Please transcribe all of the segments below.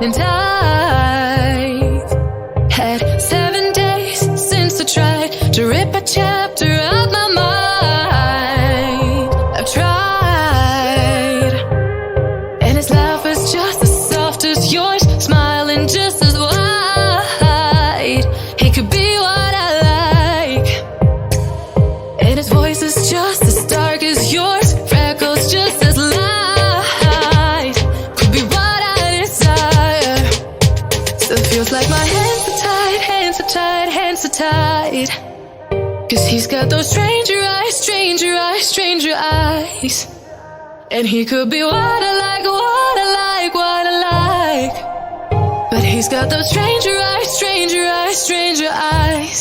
and I've had 7 days since I tried to rip a chapter out my mind. I've tried, and his laugh is just as soft as yours, smiling just as wide. He could be what I like, and his voice is just as dark as yours, freckles just as light. Could be what I desire. Still feels like my hands are tied, hands are tied, hands are tied. 'Cause he's got those stranger eyes, stranger eyes, stranger eyes. And he could be what I like, what I like, what I like. But he's got those stranger eyes, stranger eyes, stranger eyes.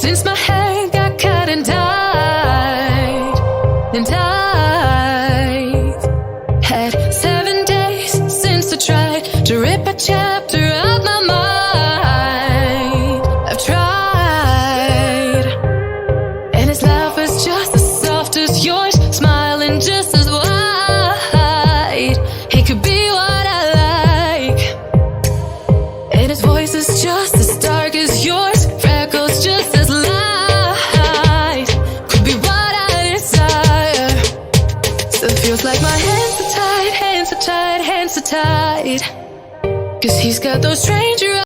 Since my hair got cut and dyed, and I've had 7 days since I tried to rip a chapter out my mind. I've tried, and his laugh is just as soft as yours, smiling just as wide. He could be what I like, and his voice is just as dark as yours, freckles just as light. Could be what I desire. Still feels like my hands are tied, hands are tied, hands are tied. 'Cause he's got those stranger eyes.